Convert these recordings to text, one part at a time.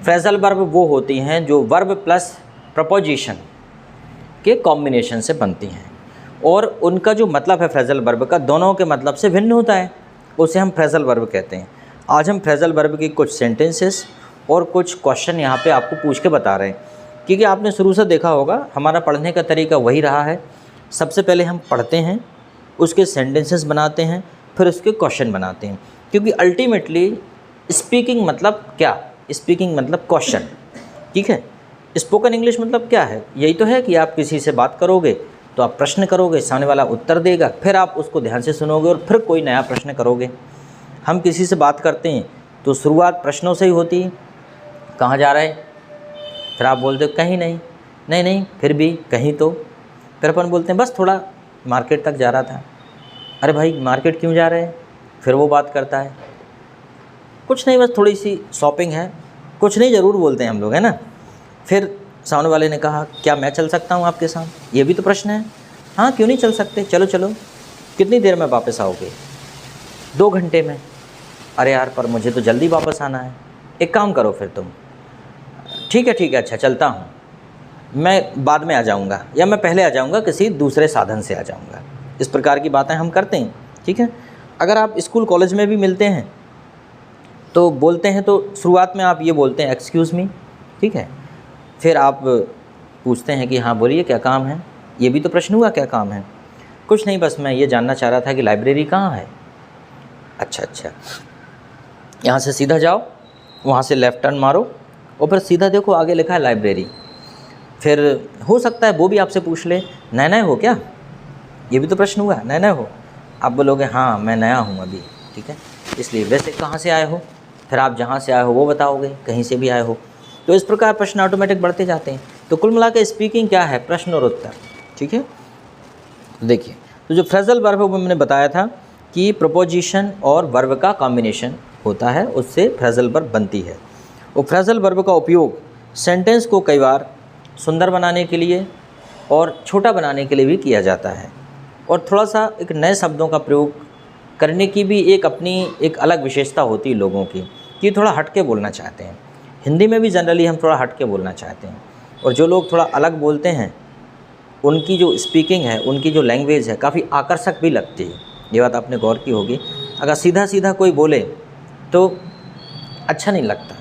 Phrasal verb वो होती हैं जो वर्ब प्लस प्रपोजिशन के कॉम्बिनेशन से बनती हैं और उनका जो मतलब है फ्रेजल वर्ब का दोनों के मतलब से भिन्न होता है, उसे हम फ्रेजल वर्ब कहते हैं। आज हम फ्रेजल वर्ब की कुछ सेंटेंसेस और कुछ क्वेश्चन यहाँ पे आपको पूछ के बता रहे हैं, क्योंकि आपने शुरू से देखा होगा हमारा पढ़ने का तरीका वही रहा है। सबसे पहले हम पढ़ते हैं, उसके सेंटेंसेस बनाते हैं, फिर उसके क्वेश्चन बनाते हैं, क्योंकि अल्टीमेटली स्पीकिंग मतलब क्या, स्पीकिंग मतलब क्वेश्चन, ठीक है। स्पोकन इंग्लिश मतलब क्या है, यही तो है कि आप किसी से बात करोगे तो आप प्रश्न करोगे, सामने वाला उत्तर देगा, फिर आप उसको ध्यान से सुनोगे और फिर कोई नया प्रश्न करोगे। हम किसी से बात करते हैं तो शुरुआत प्रश्नों से ही होती है, कहाँ जा रहे, फिर आप बोलते हो कहीं नहीं, नहीं नहीं, फिर भी कहीं तो, फिर अपन बोलते हैं बस थोड़ा मार्केट तक जा रहा था। अरे भाई मार्केट क्यों जा रहे हैं, फिर वो बात करता है कुछ नहीं बस थोड़ी सी शॉपिंग है, कुछ नहीं ज़रूर बोलते हैं हम लोग, है ना। फिर सामने वाले ने कहा क्या मैं चल सकता हूँ आपके साथ, ये भी तो प्रश्न है। हाँ क्यों नहीं चल सकते, चलो चलो, कितनी देर में वापस आओगे, 2 घंटे में। अरे यार पर मुझे तो जल्दी वापस आना है, एक काम करो फिर तुम, ठीक है अच्छा चलता हूँ, मैं बाद में आ जाऊँगा या मैं पहले आ जाऊँगा, किसी दूसरे साधन से आ जाऊँगा। इस प्रकार की बातें हम करते हैं, ठीक है। अगर आप स्कूल कॉलेज में भी मिलते हैं तो बोलते हैं तो शुरुआत में आप ये बोलते हैं एक्सक्यूज़ मी, ठीक है। फिर आप पूछते हैं कि हाँ बोलिए क्या काम है, ये भी तो प्रश्न हुआ क्या काम है। कुछ नहीं बस मैं ये जानना चाह रहा था कि लाइब्रेरी कहाँ है। अच्छा, यहाँ से सीधा जाओ, वहाँ से लेफ़्ट टर्न मारो और फिर सीधा देखो आगे लिखा है लाइब्रेरी। फिर हो सकता है वो भी आपसे पूछ ले नए नए हो क्या, ये भी तो प्रश्न हुआ, नए नए हो। आप बोलोगे हाँ मैं नया हूँ अभी, ठीक है। इसलिए वैसे कहाँ से आए हो, फिर आप जहाँ से आए हो वो बताओगे, कहीं से भी आए हो। तो इस प्रकार प्रश्न ऑटोमेटिक बढ़ते जाते हैं। तो कुल मिला के स्पीकिंग क्या है, प्रश्न और उत्तर, ठीक है। देखिए तो जो फ्रेजल वर्ब है वो मैंने बताया था कि प्रपोजिशन और वर्ब का कॉम्बिनेशन होता है, उससे फ्रेजल वर्ब बनती है। और फ्रेजल वर्ब का उपयोग सेंटेंस को कई बार सुंदर बनाने के लिए और छोटा बनाने के लिए भी किया जाता है, और थोड़ा सा एक नए शब्दों का प्रयोग करने की भी एक अपनी एक अलग विशेषता होती है लोगों की, कि थोड़ा हट के बोलना चाहते हैं। हिंदी में भी जनरली हम थोड़ा हट के बोलना चाहते हैं, और जो लोग थोड़ा अलग बोलते हैं उनकी जो स्पीकिंग है, उनकी जो लैंग्वेज है काफ़ी आकर्षक भी लगती है। ये बात आपने गौर की होगी। अगर सीधा सीधा कोई बोले तो अच्छा नहीं लगता।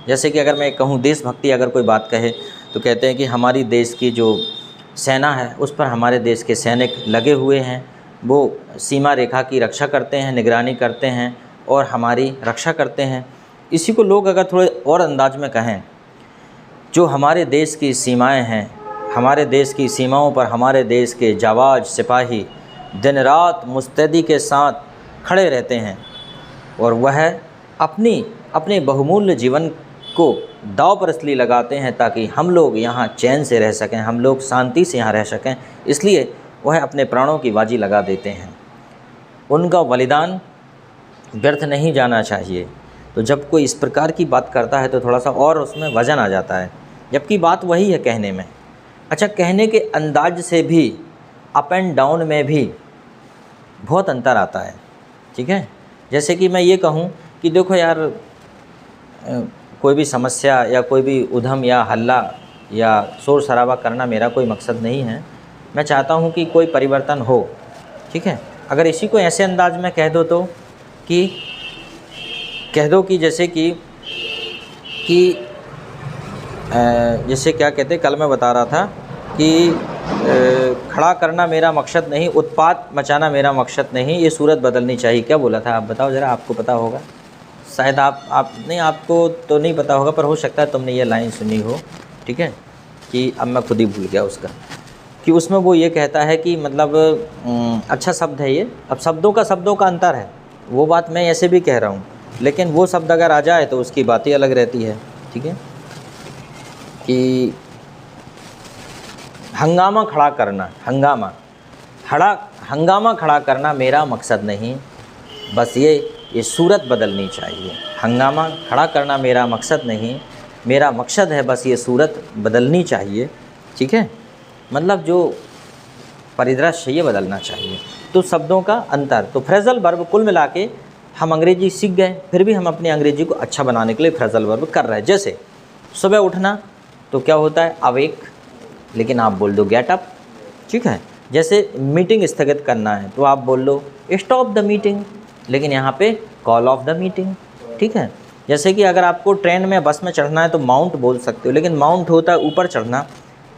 जैसे कि अगर मैं कहूँ देशभक्ति, अगर कोई बात कहे तो कहते हैं कि हमारी देश की जो सेना है उस पर हमारे देश के सैनिक लगे हुए हैं, वो सीमा रेखा की रक्षा करते हैं, निगरानी करते हैं और हमारी रक्षा करते हैं। इसी को लोग अगर थोड़े और अंदाज में कहें, जो हमारे देश की सीमाएं हैं, हमारे देश की सीमाओं पर हमारे देश के जाबाज सिपाही दिन रात मुस्तैदी के साथ खड़े रहते हैं, और वह अपने बहुमूल्य जीवन को दांव पर इसलिए लगाते हैं ताकि हम लोग यहाँ चैन से रह सकें, हम लोग शांति से यहाँ रह सकें, इसलिए वह अपने प्राणों की बाजी लगा देते हैं। उनका बलिदान व्यर्थ नहीं जाना चाहिए। तो जब कोई इस प्रकार की बात करता है तो थोड़ा सा और उसमें वज़न आ जाता है, जबकि बात वही है कहने में। अच्छा, कहने के अंदाज से भी, अप एंड डाउन में भी बहुत अंतर आता है, ठीक है। जैसे कि मैं ये कहूँ कि देखो यार, कोई भी समस्या या कोई भी उधम या हल्ला या शोर शराबा करना मेरा कोई मकसद नहीं है, मैं चाहता हूँ कि कोई परिवर्तन हो, ठीक है। अगर इसी को ऐसे अंदाज में कह दो तो कि कह दो कि जैसे कि जैसे क्या कहते, कल मैं बता रहा था कि खड़ा करना मेरा मकसद नहीं, उत्पात मचाना मेरा मकसद नहीं, ये सूरत बदलनी चाहिए। क्या बोला था आप बताओ ज़रा, आपको पता होगा शायद। आप नहीं, आपको तो नहीं पता होगा, पर हो सकता है तुमने ये लाइन सुनी हो, ठीक है। कि अब मैं खुद ही भूल गया उसका, कि उसमें वो ये कहता है कि मतलब अच्छा शब्द है ये। अब शब्दों का अंतर है, वो बात मैं ऐसे भी कह रहा हूँ, लेकिन वो शब्द अगर आ जाए तो उसकी बात ही अलग रहती है, ठीक है। कि हंगामा खड़ा करना, हंगामा खड़ा करना मेरा मकसद नहीं, बस ये सूरत बदलनी चाहिए। हंगामा खड़ा करना मेरा मकसद नहीं, मेरा मकसद है बस ये सूरत बदलनी चाहिए, ठीक है। मतलब जो परिदृश्य ये बदलना चाहिए। तो शब्दों का अंतर, तो फ्रेजल वर्ब कुल मिला के हम अंग्रेजी सीख गए, फिर भी हम अपनी अंग्रेजी को अच्छा बनाने के लिए फ्रेजल वर्ब कर रहे हैं। जैसे सुबह उठना तो क्या होता है, अवेक, लेकिन आप बोल दो गेट अप, ठीक है। जैसे मीटिंग स्थगित करना है तो आप बोल लो स्टॉप द मीटिंग, लेकिन यहाँ पे कॉल ऑफ द मीटिंग, ठीक है। जैसे कि अगर आपको ट्रेन में बस में चढ़ना है तो माउंट बोल सकते हो, लेकिन माउंट होता है ऊपर चढ़ना,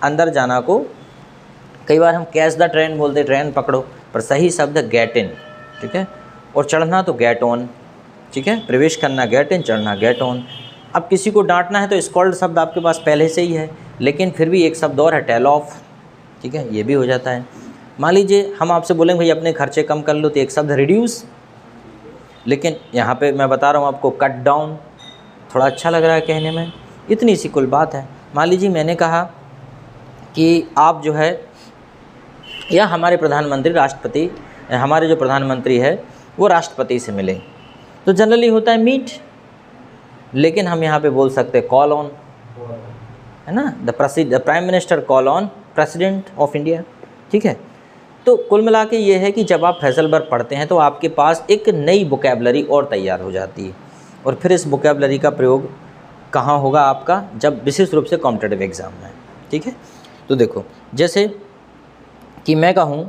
अंदर जाना को कई बार हम कैच द ट्रेन बोलते, ट्रेन पकड़ो, पर सही शब्द गेट इन, ठीक है। और चढ़ना तो गेट ऑन, ठीक है। प्रवेश करना गेट इन, चढ़ना गेट ऑन। अब किसी को डांटना है तो स्कॉल्ड शब्द आपके पास पहले से ही है, लेकिन फिर भी एक शब्द और है, टेल ऑफ, ठीक है, ये भी हो जाता है। मान लीजिए हम आपसे बोलेंगे भाई अपने खर्चे कम कर लो, तो एक शब्द रिड्यूस, लेकिन यहाँ पे मैं बता रहा हूँ आपको कट डाउन, थोड़ा अच्छा लग रहा है कहने में, इतनी सी कुल बात है। मान लीजिए मैंने कहा कि आप जो है, या हमारे प्रधानमंत्री राष्ट्रपति, हमारे जो प्रधानमंत्री है वो राष्ट्रपति से मिले, तो जनरली होता है मीट, लेकिन हम यहाँ पे बोल सकते हैं कॉल ऑन, है ना, the prime minister call on president of India, ठीक है। तो कुल मिला के ये है कि जब आप फ्रेजल वर्ब पढ़ते हैं तो आपके पास एक नई वोकैबुलरी और तैयार हो जाती है, और फिर इस वोकैबुलरी का प्रयोग कहाँ होगा आपका, जब विशेष रूप से कॉम्पिटिटिव एग्ज़ाम में, ठीक है। तो देखो जैसे कि मैं कहूँ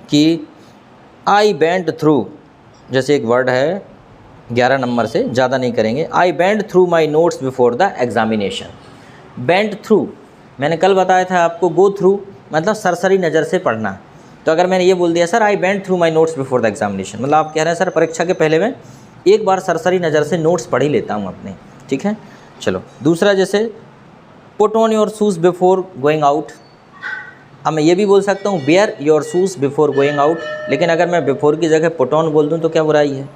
कि आई वेंट थ्रू, जैसे एक वर्ड है 11 नंबर से, ज़्यादा नहीं करेंगे, I went through my notes before the examination. Went through मैंने कल बताया था आपको, गो थ्रू मतलब सरसरी नज़र से पढ़ना। तो अगर मैंने ये बोल दिया sir I went through my notes before the examination, मतलब आप कह रहे हैं सर परीक्षा के पहले मैं एक बार सरसरी नज़र से नोट्स पढ़ ही लेता हूँ अपने, ठीक है। चलो दूसरा, जैसे put on your shoes before going out. अब मैं ये भी बोल सकता हूँ wear your shoes before going out, लेकिन अगर मैं बिफोर की जगह पुट ऑन बोल दूँ तो क्या बुराई है,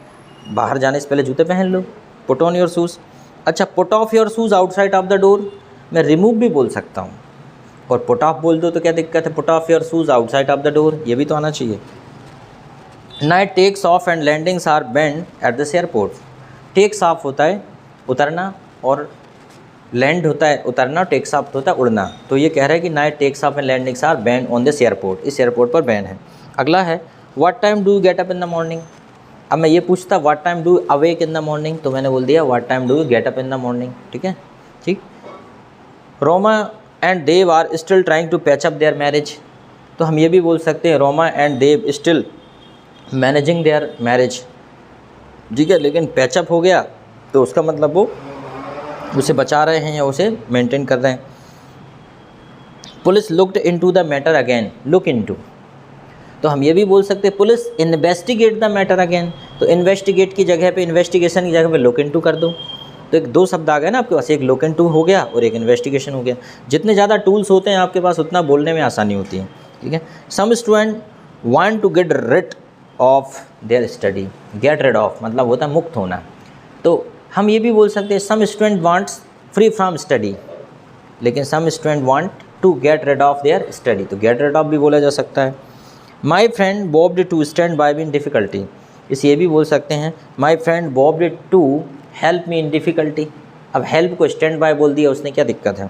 बाहर जाने से पहले जूते पहन लो, पुट ऑन योर शूज़। अच्छा, put off your shoes outside of the door, मैं रिमूव भी बोल सकता हूँ, और पुट ऑफ बोल दो तो क्या दिक्कत है, put off your shoes outside of the door, ये भी तो आना चाहिए। Night takes off and landings are banned at this airport. Takes off होता है उतरना, और लैंड होता है उतरना, टेक्स ऑफ होता है उड़ना। तो ये कह रहा है कि night takes off and landings are ban on this airport, इस एयरपोर्ट पर बैन है। अगला है what time do you get up in the morning. अब मैं ये पूछता what time do you awake in the morning, तो मैंने बोल दिया what time do you get up in the morning, ठीक है, ठीक। Roma and Dev are still trying to patch up their marriage, तो हम ये भी बोल सकते हैं Roma and Dev still managing their marriage, ठीक है। लेकिन पैचअप हो गया तो उसका मतलब वो उसे बचा रहे हैं या उसे मेंटेन कर रहे हैं। Police looked into the matter again, look into, तो हम ये भी बोल सकते हैं police investigate the matter again, तो इन्वेस्टिगेट की जगह पे, इन्वेस्टिगेशन की जगह पे लुक इनटू कर दो, तो एक दो शब्द आ गए ना आपके पास, एक लुक इनटू हो गया और एक इन्वेस्टिगेशन हो गया। जितने ज़्यादा टूल्स होते हैं आपके पास उतना बोलने में आसानी होती है, ठीक है। Some student want to get rid of their study, get rid of मतलब होता है मुक्त होना, तो हम ये भी बोल सकते हैं some student wants free from study, लेकिन some student want to get rid of their study, तो गेट रिड ऑफ भी बोला जा सकता है। My friend bound to stand by me in difficulty, इस ये भी बोल सकते हैं my friend bound to help me in difficulty. अब हेल्प को स्टैंड बाय बोल दिया उसने, क्या दिक्कत है।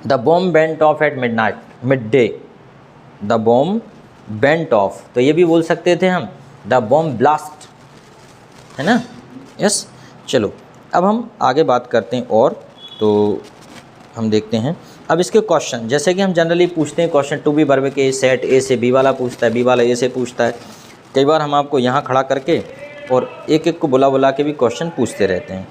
The bomb went off at midnight, mid day, the bomb went of, तो ये भी बोल सकते थे हम द बॉम्ब ब्लास्ट, है ना, यस। चलो अब हम आगे बात करते हैं, और तो हम देखते हैं अब इसके क्वेश्चन, जैसे कि हम जनरली पूछते हैं क्वेश्चन टू बी वर्ब के, सेट ए से बी वाला पूछता है, बी वाला ए से पूछता है। कई बार हम आपको यहाँ खड़ा करके और एक एक को बुला बुला के भी क्वेश्चन पूछते रहते हैं।